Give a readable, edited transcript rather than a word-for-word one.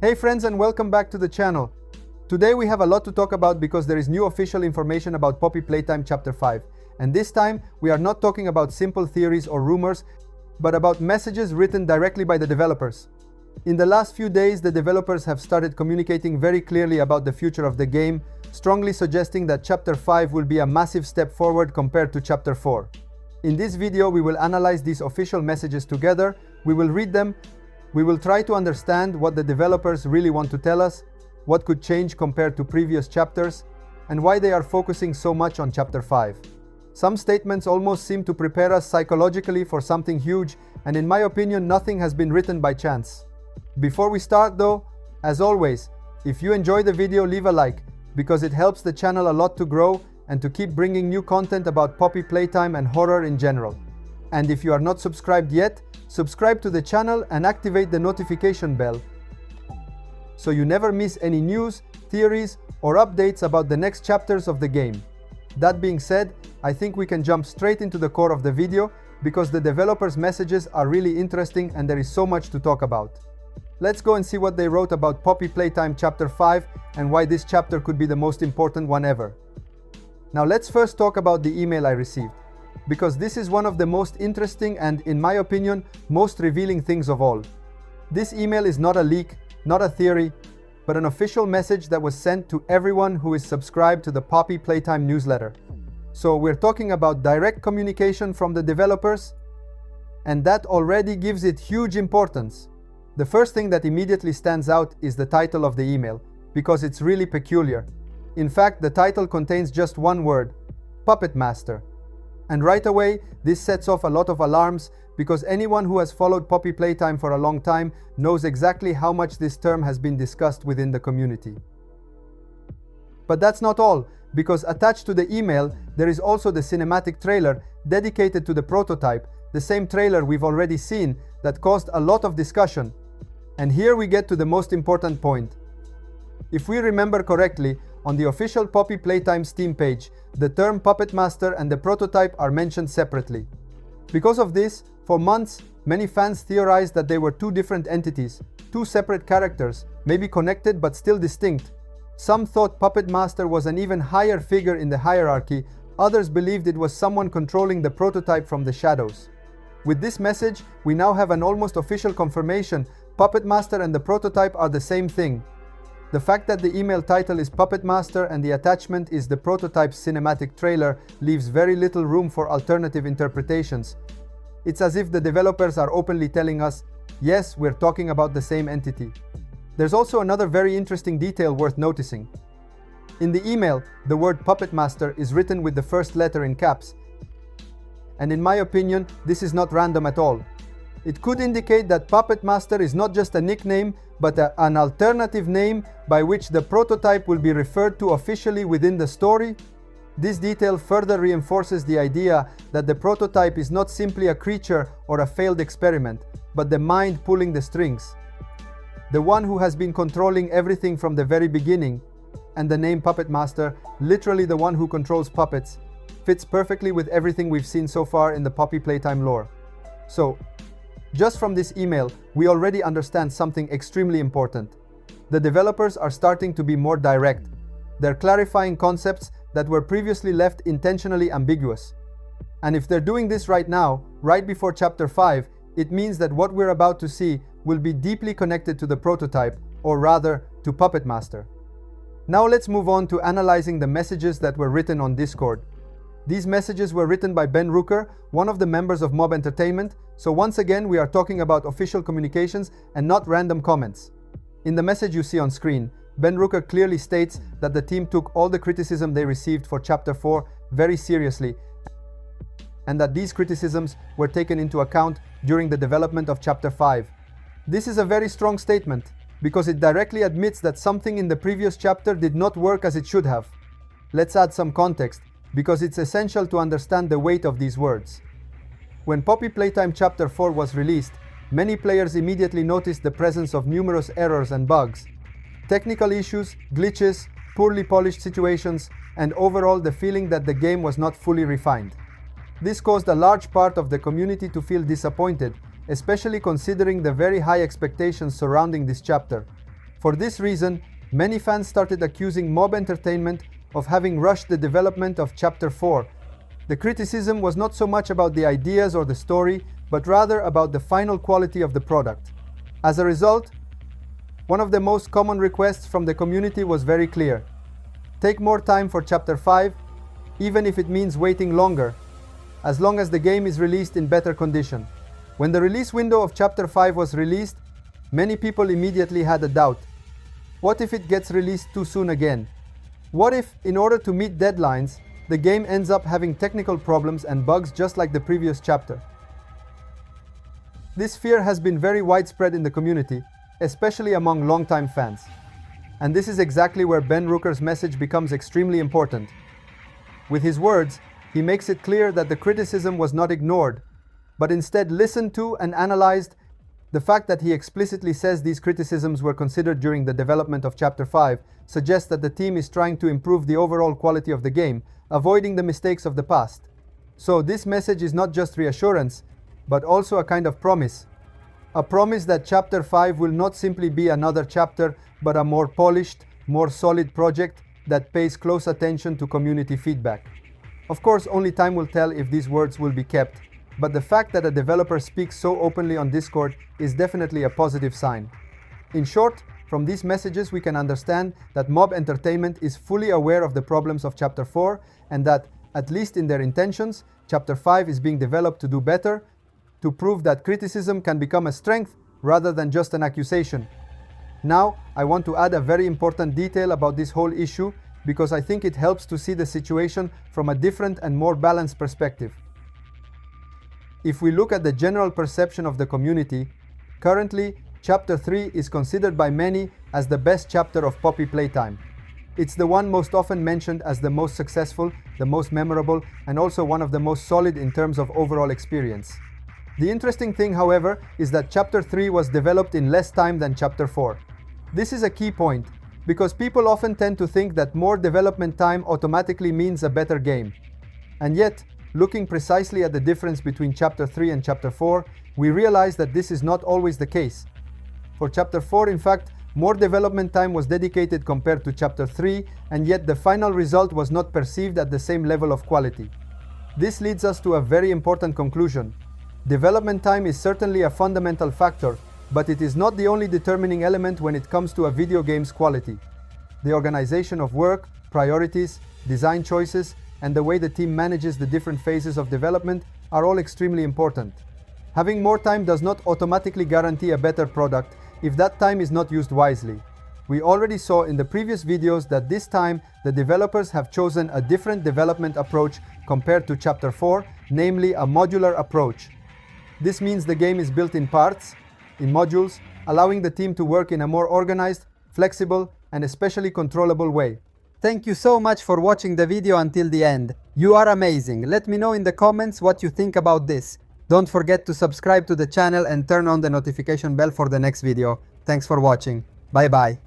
Hey friends, and welcome back to the channel. Today we have a lot to talk about because there is new official information about Poppy Playtime Chapter 5. And this time we are not talking about simple theories or rumors, but about messages written directly by the developers. In the last few days, the developers have started communicating very clearly about the future of the game, strongly suggesting that Chapter 5 will be a massive step forward compared to Chapter 4. In this video, we will analyze these official messages together, we will read them, we will try to understand what the developers really want to tell us, what could change compared to previous chapters, and why they are focusing so much on Chapter 5. Some statements almost seem to prepare us psychologically for something huge, and in my opinion, nothing has been written by chance. Before we start though, as always, if you enjoy the video, leave a like, because it helps the channel a lot to grow and to keep bringing new content about Poppy Playtime and horror in general. And if you are not subscribed yet, subscribe to the channel and activate the notification bell so you never miss any news, theories, or updates about the next chapters of the game. That being said, I think we can jump straight into the core of the video because the developers' messages are really interesting and there is so much to talk about. Let's go and see what they wrote about Poppy Playtime Chapter 5 and why this chapter could be the most important one ever. Now let's first talk about the email I received, because this is one of the most interesting and, in my opinion, most revealing things of all. This email is not a leak, not a theory, but an official message that was sent to everyone who is subscribed to the Poppy Playtime newsletter. So we're talking about direct communication from the developers, and that already gives it huge importance. The first thing that immediately stands out is the title of the email, because it's really peculiar. In fact, the title contains just one word: Puppet Master. And right away, this sets off a lot of alarms because anyone who has followed Poppy Playtime for a long time knows exactly how much this term has been discussed within the community. But that's not all, because attached to the email, there is also the cinematic trailer dedicated to the prototype, the same trailer we've already seen that caused a lot of discussion. And here we get to the most important point. If we remember correctly, on the official Poppy Playtime Steam page, the term Puppet Master and the prototype are mentioned separately. Because of this, for months, many fans theorized that they were two different entities, two separate characters, maybe connected but still distinct. Some thought Puppet Master was an even higher figure in the hierarchy, others believed it was someone controlling the prototype from the shadows. With this message, we now have an almost official confirmation: Puppet Master and the prototype are the same thing. The fact that the email title is Puppet Master and the attachment is the prototype's cinematic trailer leaves very little room for alternative interpretations. It's as if the developers are openly telling us, yes, we're talking about the same entity. There's also another very interesting detail worth noticing. In the email, the word Puppet Master is written with the first letter in caps. And in my opinion, this is not random at all. It could indicate that Puppet Master is not just a nickname, but an alternative name by which the prototype will be referred to officially within the story. This detail further reinforces the idea that the prototype is not simply a creature or a failed experiment, but the mind pulling the strings. The one who has been controlling everything from the very beginning, and the name Puppet Master, literally the one who controls puppets, fits perfectly with everything we've seen so far in the Poppy Playtime lore. So, just from this email, we already understand something extremely important. The developers are starting to be more direct. They're clarifying concepts that were previously left intentionally ambiguous. And if they're doing this right now, right before Chapter 5, it means that what we're about to see will be deeply connected to the prototype, or rather, to Puppet Master. Now let's move on to analyzing the messages that were written on Discord. These messages were written by Ben Rooker, one of the members of Mob Entertainment, so once again we are talking about official communications and not random comments. In the message you see on screen, Ben Rooker clearly states that the team took all the criticism they received for Chapter 4 very seriously, and that these criticisms were taken into account during the development of Chapter 5. This is a very strong statement, because it directly admits that something in the previous chapter did not work as it should have. Let's add some context, because it's essential to understand the weight of these words. When Poppy Playtime Chapter 4 was released, many players immediately noticed the presence of numerous errors and bugs. Technical issues, glitches, poorly polished situations, and overall the feeling that the game was not fully refined. This caused a large part of the community to feel disappointed, especially considering the very high expectations surrounding this chapter. For this reason, many fans started accusing Mob Entertainment of having rushed the development of Chapter 4. The criticism was not so much about the ideas or the story, but rather about the final quality of the product. As a result, one of the most common requests from the community was very clear. Take more time for Chapter 5, even if it means waiting longer, as long as the game is released in better condition. When the release window of Chapter 5 was released, many people immediately had a doubt. What if it gets released too soon again? What if, in order to meet deadlines, the game ends up having technical problems and bugs just like the previous chapter? This fear has been very widespread in the community, especially among longtime fans. And this is exactly where Ben Rooker's message becomes extremely important. With his words, he makes it clear that the criticism was not ignored, but instead listened to and analyzed. The fact that he explicitly says these criticisms were considered during the development of Chapter 5 suggests that the team is trying to improve the overall quality of the game, avoiding the mistakes of the past. So this message is not just reassurance, but also a kind of promise. A promise that Chapter 5 will not simply be another chapter, but a more polished, more solid project that pays close attention to community feedback. Of course, only time will tell if these words will be kept, but the fact that a developer speaks so openly on Discord is definitely a positive sign. In short, from these messages we can understand that Mob Entertainment is fully aware of the problems of Chapter 4 and that, at least in their intentions, Chapter 5 is being developed to do better, to prove that criticism can become a strength rather than just an accusation. Now, I want to add a very important detail about this whole issue because I think it helps to see the situation from a different and more balanced perspective. If we look at the general perception of the community, currently, Chapter 3 is considered by many as the best chapter of Poppy Playtime. It's the one most often mentioned as the most successful, the most memorable, and also one of the most solid in terms of overall experience. The interesting thing, however, is that Chapter 3 was developed in less time than Chapter 4. This is a key point, because people often tend to think that more development time automatically means a better game. And yet, looking precisely at the difference between Chapter 3 and Chapter 4, we realize that this is not always the case. For Chapter 4, in fact, more development time was dedicated compared to Chapter 3, and yet the final result was not perceived at the same level of quality. This leads us to a very important conclusion. Development time is certainly a fundamental factor, but it is not the only determining element when it comes to a video game's quality. The organization of work, priorities, design choices, and the way the team manages the different phases of development are all extremely important. Having more time does not automatically guarantee a better product if that time is not used wisely. We already saw in the previous videos that this time the developers have chosen a different development approach compared to Chapter 4, namely a modular approach. This means the game is built in parts, in modules, allowing the team to work in a more organized, flexible, and especially controllable way. Thank you so much for watching the video until the end. You are amazing. Let me know in the comments what you think about this. Don't forget to subscribe to the channel and turn on the notification bell for the next video. Thanks for watching. Bye bye.